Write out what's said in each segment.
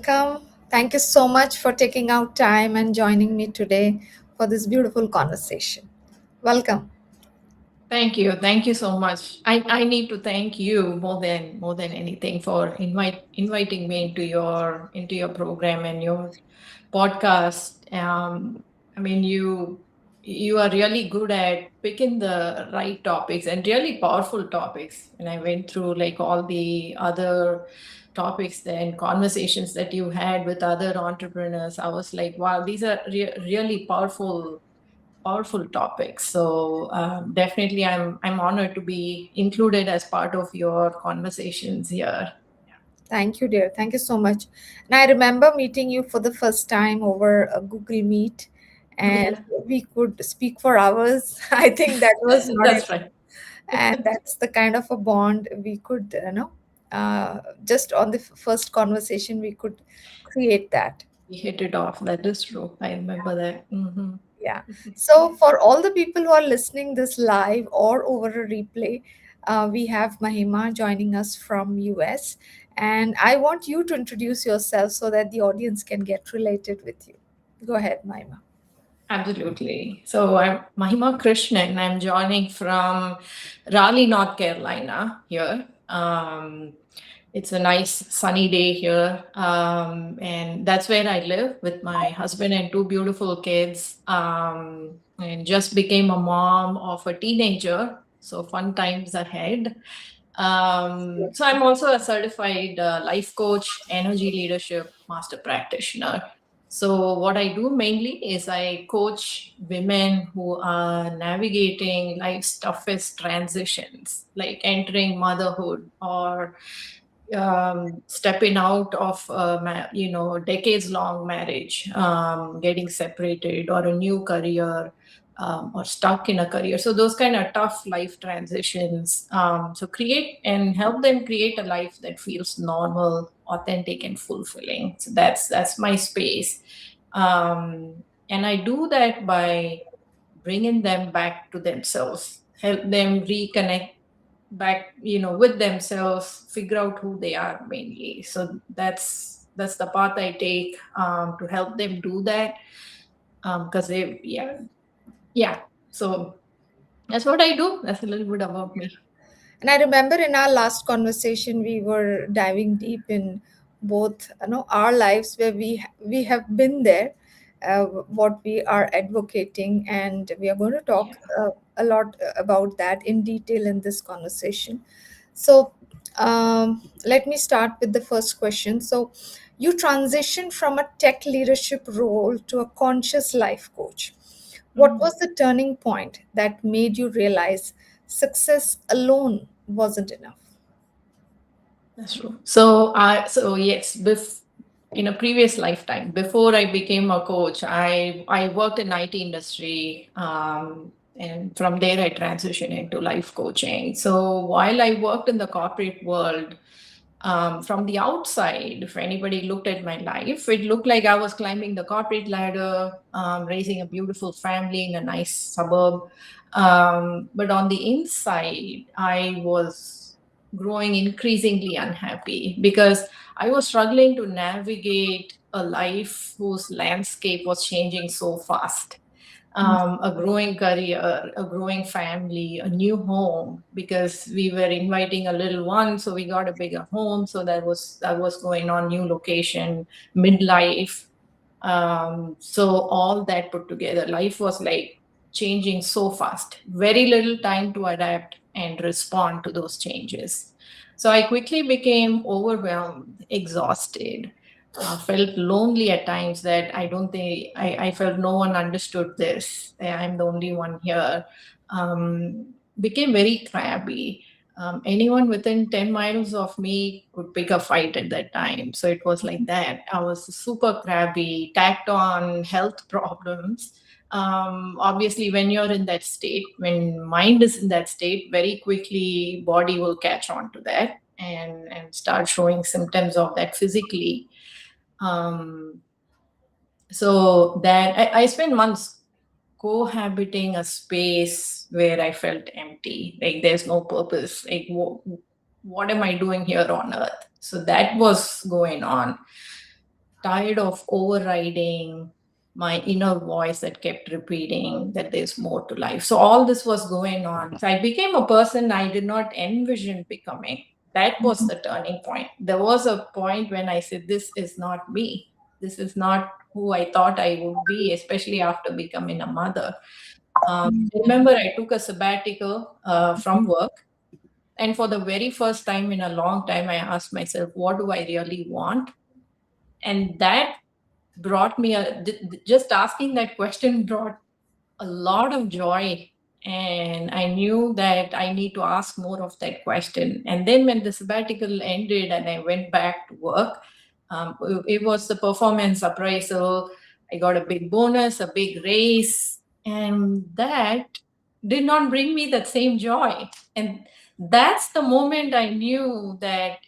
welcome. Thank you so much for taking out time and joining me today for this beautiful conversation. Welcome. Thank you. Thank you so much. I need to thank you more than anything for inviting me into your program and your podcast. I mean you are really good at picking the right topics and really powerful topics. And I went through like all the other topics and conversations that you had with other entrepreneurs. I was like, wow, these are really powerful topics. So definitely, I'm honored to be included as part of your conversations here. Thank you, dear. Thank you so much. And I remember meeting you for the first time over a Google Meet, and Yeah, we could speak for hours. I think that was not that's enough. right. And that's the kind of a bond we could, just on the first conversation, we could create that. We hit it off. That is true. I remember that. Yeah. So for all the people who are listening this live or over a replay, we have Mahima joining us from US, and I want you to introduce yourself so that the audience can get related with you. Go ahead, Mahima. Absolutely. So I'm Mahima Krishnan. I'm joining from Raleigh, North Carolina here. It's a nice sunny day here. And that's where I live with my husband and two beautiful kids. And just became a mom of a teenager. So fun times ahead. So I'm also a certified life coach, energy leadership master practitioner. So what I do mainly is I coach women who are navigating life's toughest transitions, like entering motherhood or stepping out of decades long marriage, getting separated, or a new career, or stuck in a career. So those kind of tough life transitions, so create and help them create a life that feels normal, authentic, and fulfilling. So that's my space. And I do that by bringing them back to themselves, help them reconnect back, with themselves, figure out who they are mainly. So that's the path I take, to help them do that. Because they, yeah. So that's what I do. That's a little bit about me. And I remember in our last conversation, we were diving deep in both, our lives where we have been there, what we are advocating, and we are going to talk Yeah. a lot about that in detail in this conversation. So, let me start with the first question. So, you transitioned from a tech leadership role to a conscious life coach. What Mhm. was the turning point that made you realize success alone wasn't enough? That's true. So yes, in a previous lifetime, before I became a coach, I worked in IT industry, and from there I transitioned into life coaching. So while I worked in the corporate world, from the outside, if anybody looked at my life, it looked like I was climbing the corporate ladder, raising a beautiful family in a nice suburb. But on the inside, I was growing increasingly unhappy because I was struggling to navigate a life whose landscape was changing so fast. A growing career, a growing family, a new home, because we were inviting a little one, so we got a bigger home. So that was going on, new location, midlife. So all that put together, life was like changing so fast, very little time to adapt and respond to those changes. So I quickly became overwhelmed, exhausted, felt lonely at times, that I don't think I felt no one understood this. I'm the only one here. Became very crabby. Anyone within 10 miles of me could pick a fight at that time. So it was like that. I was super crabby, tacked on health problems. Obviously, when you're in that state, when mind is in that state, very quickly body will catch on to that and start showing symptoms of that physically. um, so that I spent months cohabiting a space where I felt empty, like there's no purpose, like what am I doing here on earth? So that was going on. tired of overriding my inner voice that kept repeating that there's more to life. So all this was going on. So I became a person I did not envision becoming. That was the turning point. There was a point when I said, this is not me. This is not who I thought I would be, especially after becoming a mother. I remember I took a sabbatical from work. And for the very first time in a long time, I asked myself, what do I really want? And that brought me just asking that question brought a lot of joy. And I knew that I need to ask more of that question. And then when the sabbatical ended and I went back to work, it was the performance appraisal. I got a big bonus, a big raise, and that did not bring me that same joy. And that's the moment I knew that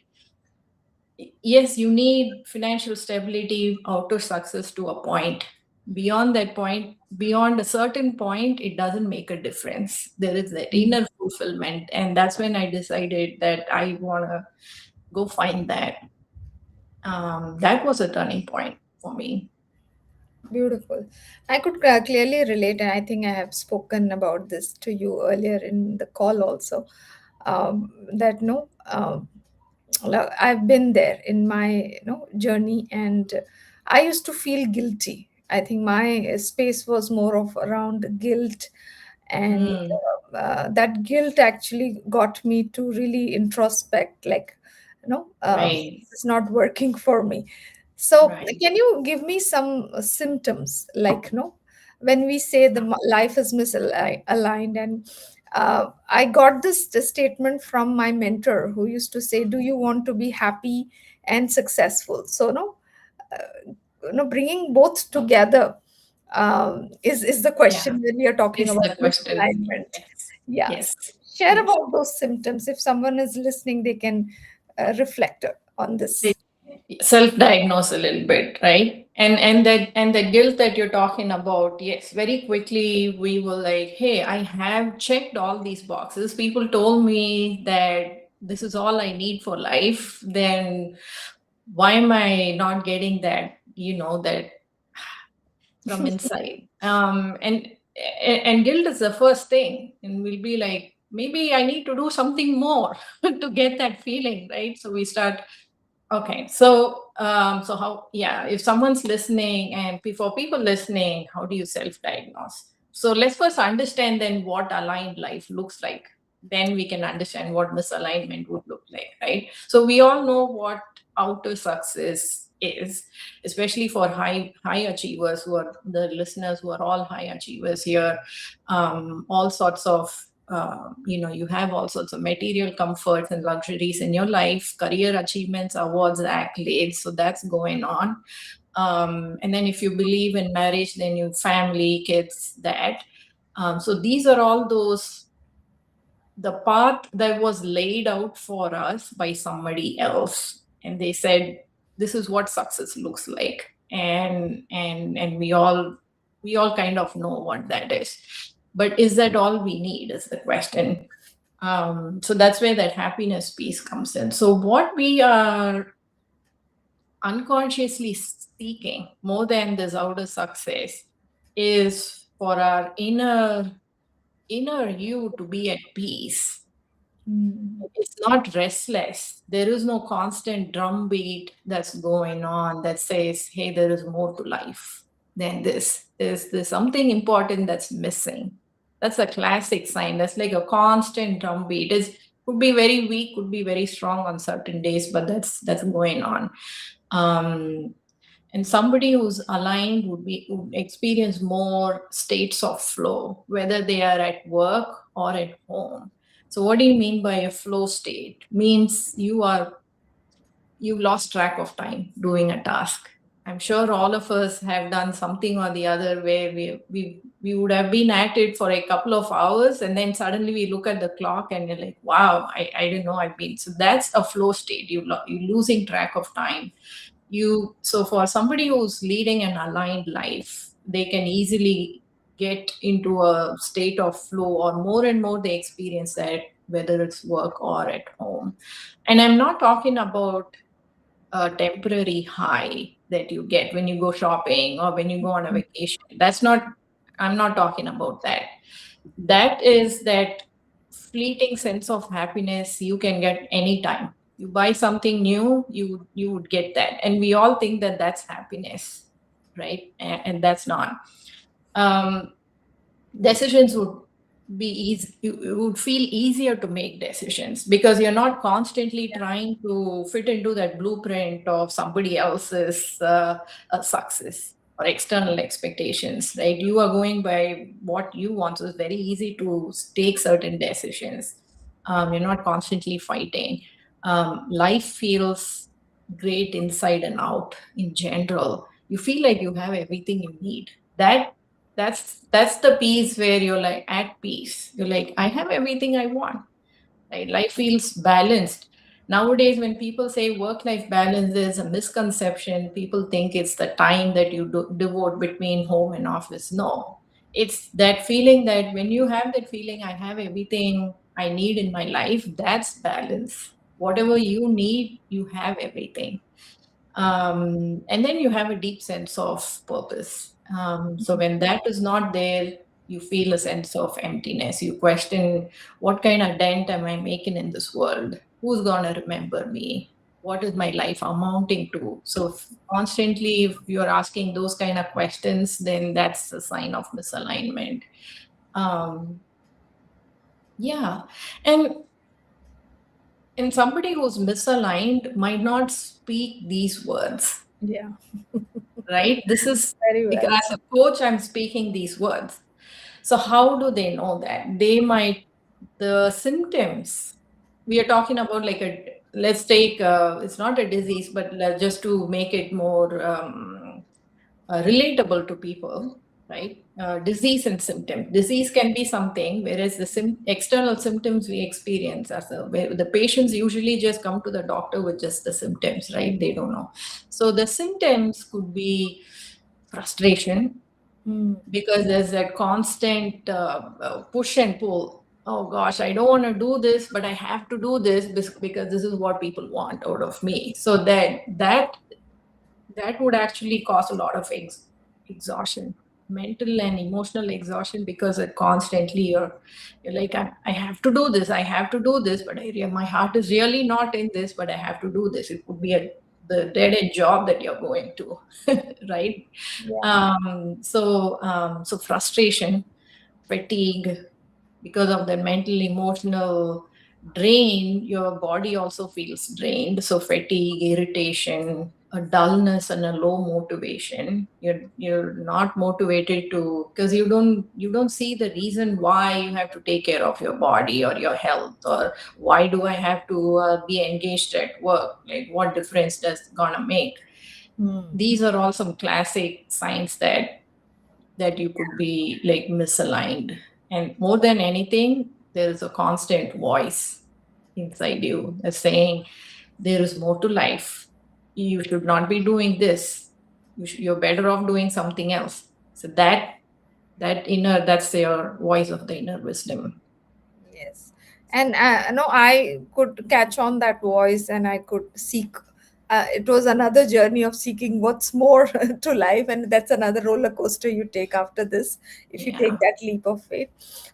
yes, you need financial stability out of success to a point. Beyond that point, beyond a certain point, it doesn't make a difference. There is that inner fulfillment. And that's when I decided that I want to go find that. That was a turning point for me. Beautiful. I could clearly relate, and I think I have spoken about this to you earlier in the call also. That no, I've been there in my journey, and I used to feel guilty. I think my space was more of around guilt, and Mm, that guilt actually got me to really introspect, like, right, it's not working for me. So right. can you give me some symptoms, like, when we say the life is misaligned? And I got this statement from my mentor, who used to say, do you want to be happy and successful? So no, bringing both together is the Yeah, question when we are talking it's about the question. misalignment. Yes, Yeah. yes, Share yes. about those symptoms. If someone is listening, they can reflect on this. Self-diagnose a little bit, right? And the guilt that you're talking about, yes, very quickly we were like, hey, I have checked all these boxes. People told me that this is all I need for life. Then why am I not getting that, that from inside? And guilt is the first thing, and we'll be like, maybe I need to do something more to get that feeling, right? So we start. Okay, so how? Yeah, if someone's listening, and for people listening, how do you self-diagnose? So let's first understand then what aligned life looks like. Then we can understand what misalignment would look like, right? So we all know what outer success is, especially for high achievers who are the listeners who are all high achievers here. All sorts of you have all sorts of material comforts and luxuries in your life, career achievements, awards, accolades. So that's going on. And then if you believe in marriage, then you family, kids, that. So these are all those the path that was laid out for us by somebody else, and they said this is what success looks like, and we all kind of know what that is. But is that all we need is the question. So that's where that happiness piece comes in. So what we are unconsciously seeking more than this outer success is for our inner you to be at peace. Mm. It's not restless. There is no constant drumbeat that's going on that says, hey, there is more to life than this. There's something important that's missing. That's a classic sign. That's like a constant drumbeat. It could be very weak, could be very strong on certain days, but that's going on. Um, and somebody who's aligned would experience more states of flow, whether they are at work or at home. So what do you mean by a flow state? Means you've lost track of time doing a task. I'm sure all of us have done something or the other where we would have been at it for a couple of hours, and then suddenly we look at the clock and you're like, wow, I didn't know I've been. So that's a flow state. You're losing track of time. So for somebody who's leading an aligned life, they can easily get into a state of flow, or more and more they experience that, whether it's work or at home. And I'm not talking about a temporary high. that you get when you go shopping or when you go on a vacation. That's not, I'm not talking about that. That is that fleeting sense of happiness you can get anytime. You buy something new, you would get that, and we all think that that's happiness, right? And that's not. um, Decisions would be easy, you would feel easier to make decisions because you're not constantly trying to fit into that blueprint of somebody else's success or external expectations, right? You are going by what you want, so it's very easy to take certain decisions. You're not constantly fighting. Life feels great inside and out. In general, you feel like you have everything you need. That's the piece where you're like at peace. You're like, I have everything I want. Right? Life feels balanced. Nowadays, when people say work-life balance is a misconception, people think it's the time that you devote between home and office. No, it's that feeling that when you have that feeling, I have everything I need in my life. That's balance. Whatever you need, you have everything. And then you have a deep sense of purpose. So when that is not there, you feel a sense of emptiness. You question, what kind of dent am I making in this world? Who's gonna remember me? What is my life amounting to? So constantly, if you're asking those kind of questions, then that's a sign of misalignment. Um, yeah, and and somebody who's misaligned might not speak these words, Yeah, right? This is very because well. as a coach, I'm speaking these words. So how do they know that? They might, the symptoms we are talking about, like a, let's take, it's not a disease, but just to make it more relatable to people, right? Disease and symptom. Disease can be something, whereas the external symptoms we experience as a, where the patients usually just come to the doctor with just the symptoms, right? They don't know. So the symptoms could be frustration, Hmm. because there's that constant push and pull. Oh gosh, I don't want to do this, but I have to do this because this is what people want out of me. So that would actually cause a lot of exhaustion, mental and emotional exhaustion, because it constantly you're like, I have to do this, I have to do this, but my heart is really not in this, but I have to do this. It could be the dead end job that you're going to, right? Yeah. So frustration, fatigue, because of the mental emotional drain, your body also feels drained. So fatigue, irritation, a dullness, and a low motivation. You're not motivated to, because you don't see the reason why you have to take care of your body or your health, or why do I have to be engaged at work, like what difference does it gonna make. Hmm. These are all some classic signs that you could be like misaligned. And more than anything, there is a constant voice inside you that's saying there is more to life. You should not be doing this. You're better off doing something else. So that's your voice of the inner wisdom. Yes. And no, I could catch on that voice and I could seek. It was another journey of seeking what's more to life, and that's another roller coaster you take after this if you take Yeah, that leap of faith.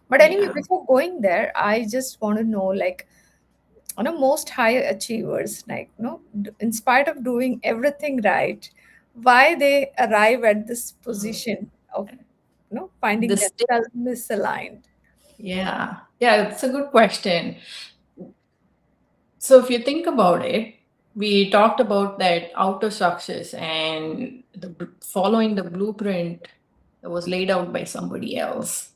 But anyway, yeah. before going there, I just want to know, like, most high achievers, like, in spite of doing everything right, why they arrive at this Mm. position of finding This, themselves misaligned. yeah, it's a good question. So if you think about it, we talked about that outer success and following the blueprint that was laid out by somebody else.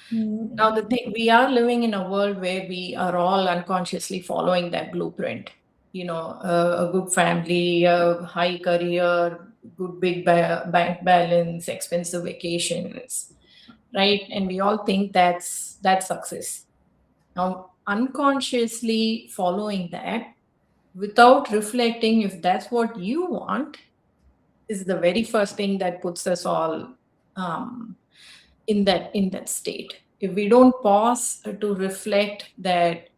Hmm. Now, the thing, we are living in a world where we are all unconsciously following that blueprint. A good family, a high career, good big bank balance, expensive vacations, right? And we all think that's success. Now, unconsciously following that without reflecting if that's what you want is the very first thing that puts us all um, in that state. If we don't pause to reflect that,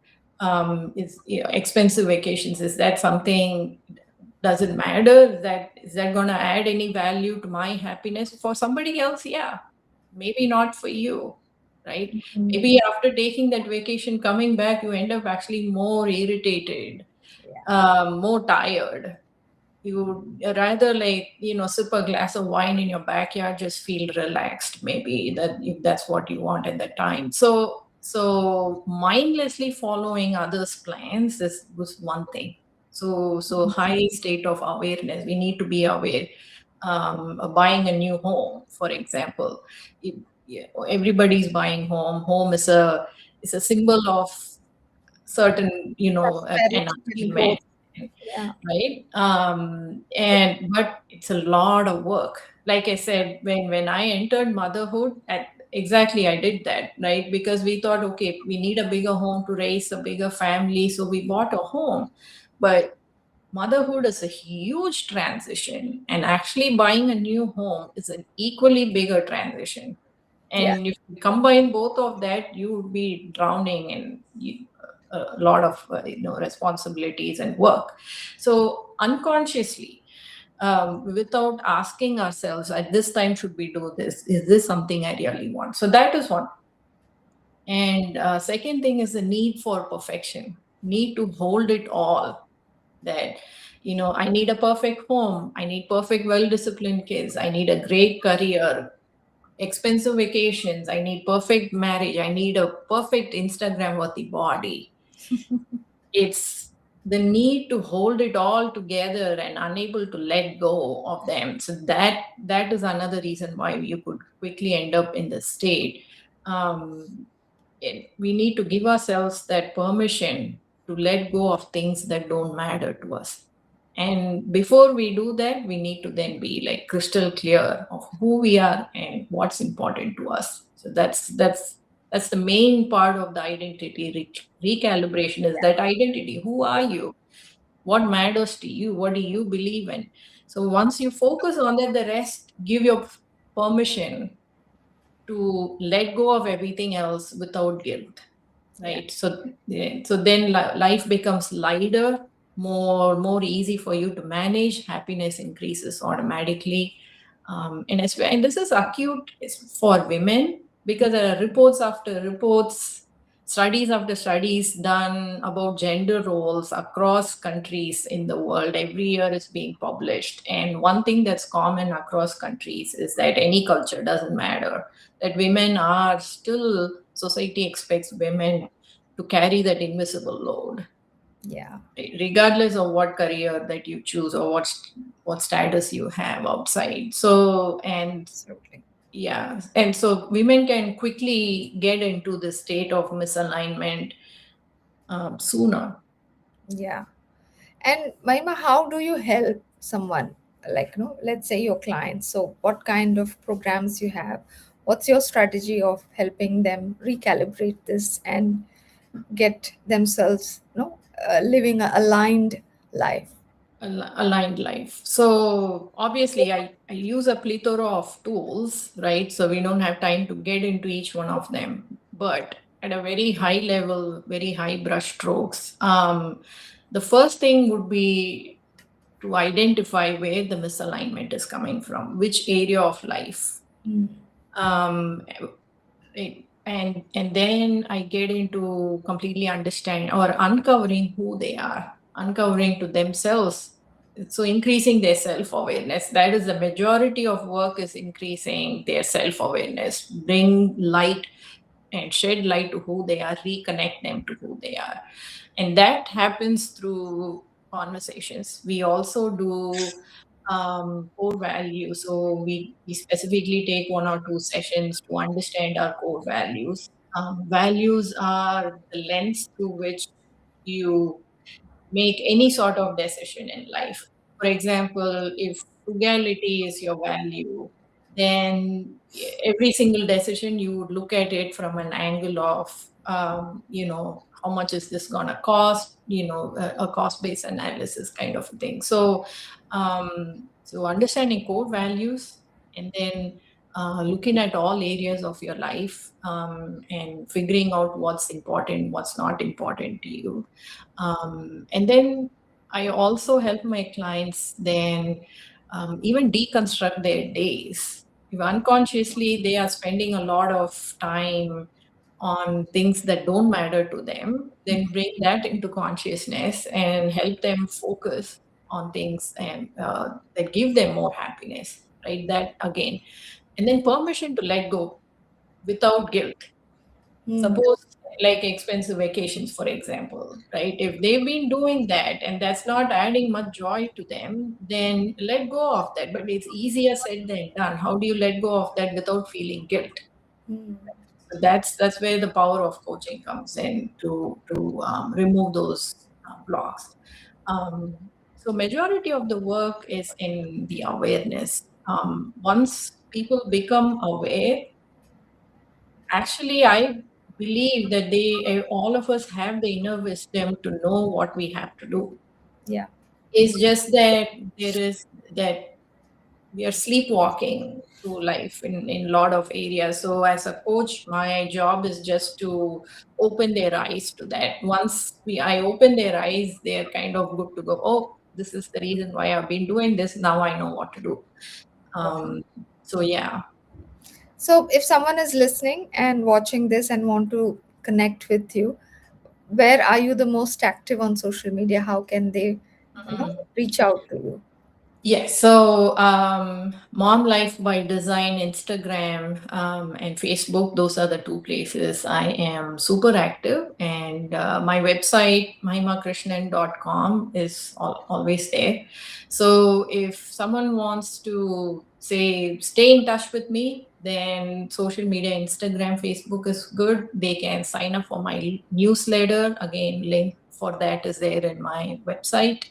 is expensive vacations, is that something, Does it matter? Is that going to add any value to my happiness? For somebody else, yeah. Maybe not for you, right? Mm, Maybe after taking that vacation, coming back, you end up actually more irritated, yeah. more tired. You would rather, like, sip a glass of wine in your backyard, just feel relaxed, maybe, that if that's what you want at that time. So mindlessly following others plans is was one thing. So high state of awareness, we need to be aware. Buying a new home, for example, if, yeah, everybody's buying home is a symbol of certain, an Prosperity and achievement, growth. Yeah. right? And but it's a lot of work. Like I said, when I entered motherhood, exactly, I did that, right? Because we thought, okay, we need a bigger home to raise a bigger family, so we bought a home. But motherhood is a huge transition, and actually buying a new home is an equally bigger transition. Yeah. And if you combine both of that, you would be drowning in a lot of responsibilities and work. So unconsciously, without asking ourselves, at this time, should we do this? Is this something I really want? So that is one. And second thing is the need for perfection, need to hold it all. That, I need a perfect home, I need perfect, well disciplined kids, I need a great career, expensive vacations, I need perfect marriage, I need a perfect Instagram worthy body. It's the need to hold it all together and unable to let go of them. So that is another reason why you could quickly end up in the state. um, we need to give ourselves that permission to let go of things that don't matter to us. And before we do that, we need to then be like crystal clear of who we are and what's important to us. So that's the main part of the identity recalibration, is that identity. Who are you? What matters to you? What do you believe in? So once you focus on that, the rest, give your permission to let go of everything else without guilt, Yeah. right? So yeah, so then life becomes lighter, more easy for you to manage. Happiness increases automatically. And this is acute for women, because there are reports after reports, studies after studies done about gender roles across countries in the world. Every year is being published, and one thing that's common across countries is that any culture, doesn't matter, that women are still, society expects women to carry that invisible load, Yeah. right? Regardless of what career that you choose, or what status you have outside. So, and Absolutely. yeah, and so women can quickly get into this state of misalignment sooner. Yeah. And Mahima, how do you help someone? Like, let's say your clients. So, what kind of programs you have? What's your strategy of helping them recalibrate this and get themselves, living a aligned life? Aligned life. So obviously, I use a plethora of tools, right? So we don't have time to get into each one of them. But at a very high level, very high brush strokes, the first thing would be to identify where the misalignment is coming from, which area of life. Mm. Um, and then I get into completely understand or uncovering who they are, uncovering to themselves. So increasing their self-awareness, that is the majority of work, is increasing their self-awareness, bring light and shed light to who they are, reconnect them to who they are. And that happens through conversations. We also do core values. So we specifically take 1 or 2 sessions to understand our core values. Values are the lens through which you make any sort of decision in life. For example, if frugality is your value, then every single decision you would look at it from an angle of, how much is this going to cost, a cost based analysis kind of a thing. So understanding core values, and then looking at all areas of your life, and figuring out what's important, what's not important to you, and then I also help my clients then even deconstruct their days. If unconsciously they are spending a lot of time on things that don't matter to them, then bring that into consciousness and help them focus on things and that give them more happiness, right? That again. And then permission to let go without guilt. Hmm. Suppose like expensive vacations, for example, right? If they've been doing that and that's not adding much joy to them, then let go of that. But it's easier said than done. How do you let go of that without feeling guilt? Hmm. So that's where the power of coaching comes in to remove those blocks. So majority of the work is in the awareness. Once people become aware, actually, I believe that all of us have the inner wisdom to know what we have to do. Yeah. It's just that there is that we are sleepwalking through life in a lot of areas. So as a coach, my job is just to open their eyes to that. Once I open their eyes, they're kind of good to go. Oh, this is the reason why I've been doing this. Now I know what to do. Um, so yeah. So, if someone is listening and watching this and want to connect with you, where are you the most active on social media? How can they, reach out to you? Yes, so Mom Life by Design, Instagram, and Facebook, those are the two places I am super active. And my website, mahimakrishnan.com, is always there. So if someone wants to say stay in touch with me, then social media, Instagram, Facebook is good. They can sign up for my newsletter. Again, link for that is there in my website.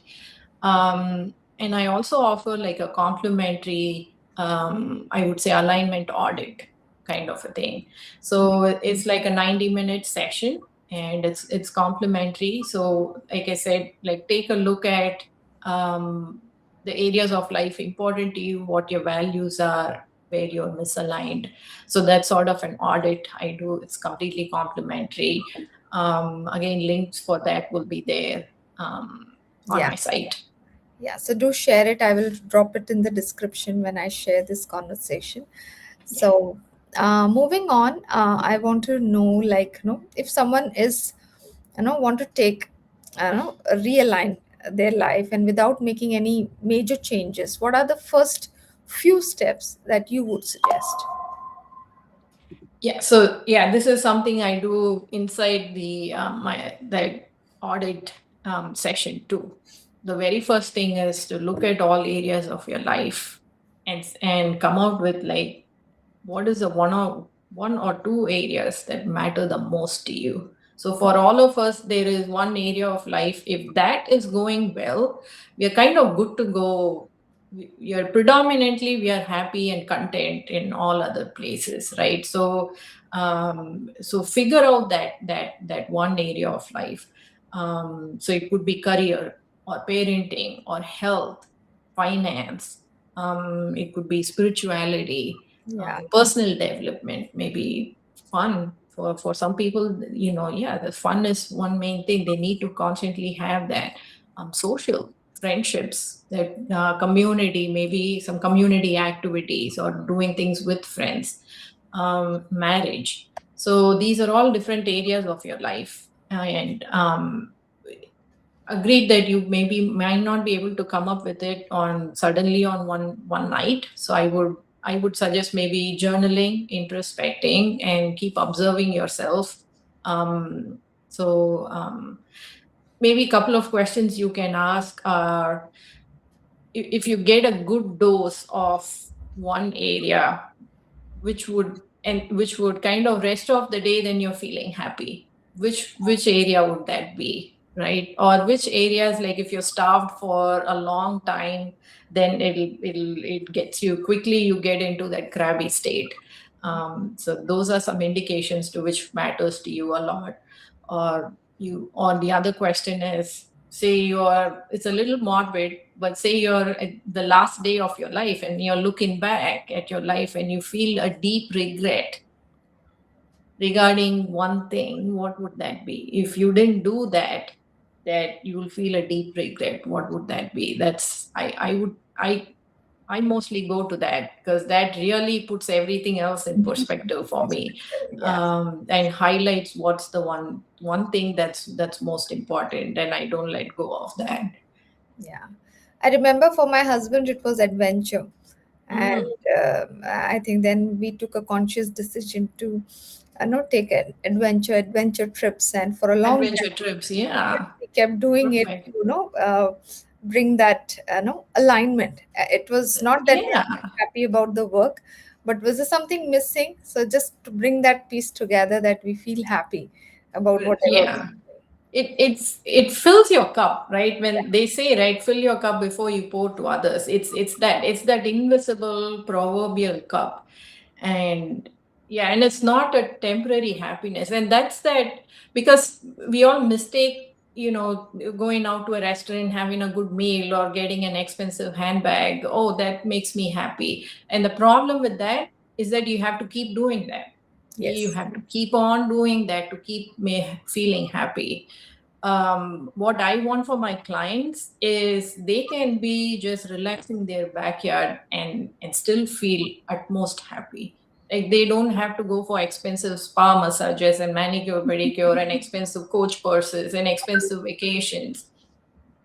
And I also offer like a complimentary, I would say, alignment audit kind of a thing. So it's like a 90-minute session and it's complimentary. So like I said, like take a look at the areas of life important to you, what your values are, where you're misaligned. So that's sort of an audit I do. It's completely complimentary. Again, links for that will be there on Yeah. my site. Yeah. So, do share it. I will drop it in the description when I share this conversation. Yeah. So, moving on, I want to know, like, if someone is, want to take, realign their life and without making any major changes, what are the first few steps that you would suggest? Yeah, so yeah, this is something I do inside the audit section too. The very first thing is to look at all areas of your life and come out with like what is the one or two areas that matter the most to you. So for all of us, there is one area of life. If that is going well, we are kind of good to go. We are predominantly we are happy and content in all other places, right? So figure out that one area of life. So it could be career or parenting or health, finance. It could be spirituality, Yeah. personal development, maybe fun for some people. Yeah, the fun is one main thing. They need to constantly have that. Social friendships, that community, maybe some community activities or doing things with friends, marriage. So these are all different areas of your life. And agreed that you maybe might not be able to come up with it on suddenly on one night. So I would suggest maybe journaling, introspecting, and keep observing yourself. Um, so maybe a couple of questions you can ask are, if you get a good dose of one area, which would kind of rest of the day, then you're feeling happy, which area would that be, right? Or which areas, like if you're starved for a long time, then it gets you quickly, you get into that crabby state. So those are some indications to which matters to you a lot. Or the other question is, say you're it's a little morbid, but say you're at the last day of your life and you're looking back at your life and you feel a deep regret regarding one thing, what would that be? If you didn't do that, that you will feel a deep regret, what would that be? That's I mostly go to that because that really puts everything else in perspective for me, Yeah. and highlights what's the one thing that's most important, and I don't let go of that. Yeah. I remember for my husband, it was adventure. Mm. And I think then we took a conscious decision to take an adventure trips. And for a long Adventure time, trips, yeah. we kept doing it Perfect. to, bring that, alignment. It was not that we Yeah. were not happy about the work, but was there something missing? So just to bring that piece together that we feel happy about whatever we Yeah. It fills your cup, right? When they say, right, fill your cup before you pour to others. It's that invisible proverbial cup. And yeah, and it's not a temporary happiness, and that's that, because we all mistake, going out to a restaurant, having a good meal, or getting an expensive handbag, oh, that makes me happy. And the problem with that is that you have to keep doing that. You Yes. have to keep on doing that to keep me feeling happy. What I want for my clients is they can be just relaxing their backyard and still feel at most happy. Like they don't have to go for expensive spa massages and manicure, pedicure, and expensive coach courses and expensive vacations.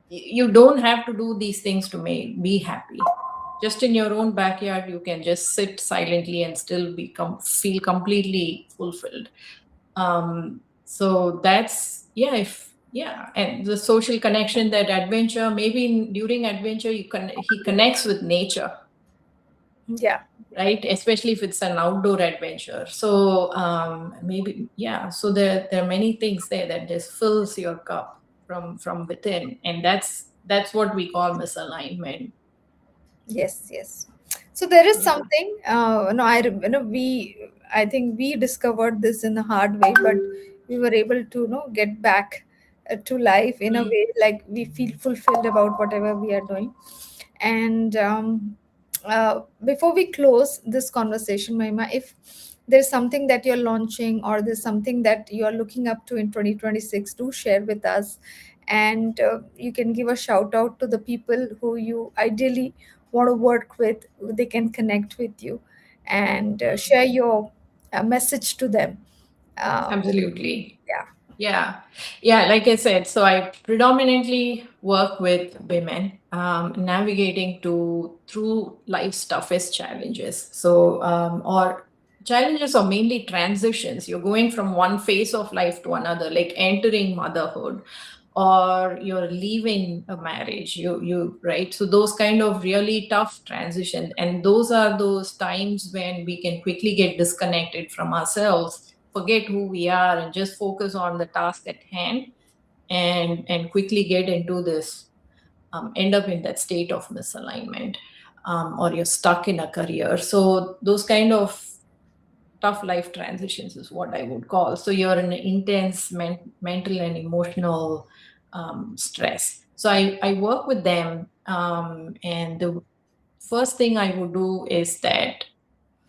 You don't have to do these things to be happy. Just in your own backyard, you can just sit silently and still feel completely fulfilled. So that's, yeah, if yeah, and the social connection, that adventure, maybe during adventure he connects with nature, Yeah. right? Especially if it's an outdoor adventure. So maybe, yeah, so there are many things there that just fills your cup from within, and that's what we call misalignment. Yes, yes. So there is Yeah. something. No, I think we discovered this in a hard way, but we were able to, get back to life in a Mm. way like we feel fulfilled about whatever we are doing. And before we close this conversation, Mahima, if there's something that you're launching or there's something that you are looking up to in 2026, do share with us. And you can give a shout out to the people who you ideally want to work with, they can connect with you and share your message to them. Uh, Absolutely. yeah. Yeah, yeah. Like I said, so I predominantly work with women, navigating to through life's toughest challenges. So, or challenges, or mainly transitions. You're going from one phase of life to another, like entering motherhood, or you're leaving a marriage. You right. So those kind of really tough transitions, and those are those times when we can quickly get disconnected from ourselves, forget who we are, and just focus on the task at hand, and quickly get into this, end up in that state of misalignment, or you're stuck in a career. So those kind of tough life transitions is what I would call. So you're in an intense mental and emotional, stress. So I work with them, and the first thing I would do is that,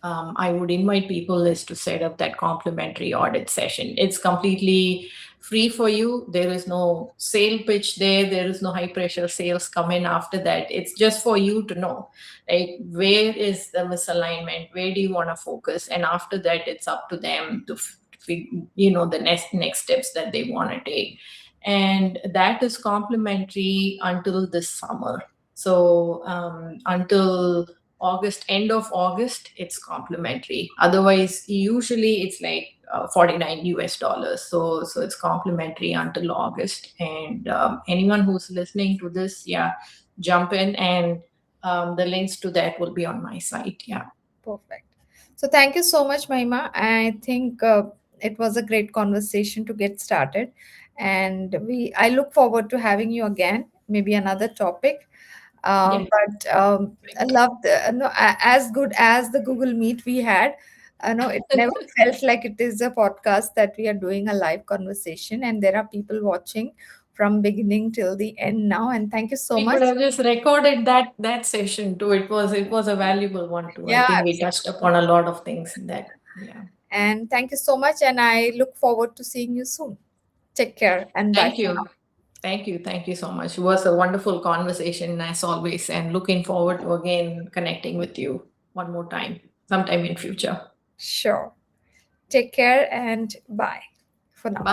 I would invite people is to set up that complimentary audit session. It's completely free for you. There is no sale pitch there. There is no high pressure sales come in after that. It's just for you to know, like, where is the misalignment? Where do you want to focus? And after that, it's up to them to, the next steps that they want to take. And that is complimentary until this summer. So until August, end of August, it's complimentary. Otherwise, usually it's like, $49. So it's complimentary until August. And anyone who's listening to this, yeah, jump in, and the links to that will be on my site. Yeah. Perfect. So thank you so much, Mahima. I think it was a great conversation to get started, and I look forward to having you again, maybe another topic. Yeah. But I love no, as good as the Google Meet we had. No, it never felt like it is a podcast that we are doing a live conversation, and there are people watching from beginning till the end now. And thank you so We much. could have just recorded that session too. It was a valuable one too. I Yeah, think we touched absolutely. upon a lot of things in that. Yeah. And thank you so much. And I look forward to seeing you soon. Take care and bye Thank for now. you. Thank you. Thank you so much. It was a wonderful conversation as always, and looking forward to again connecting with you one more time, sometime in future. Sure. Take care and bye for now. Bye.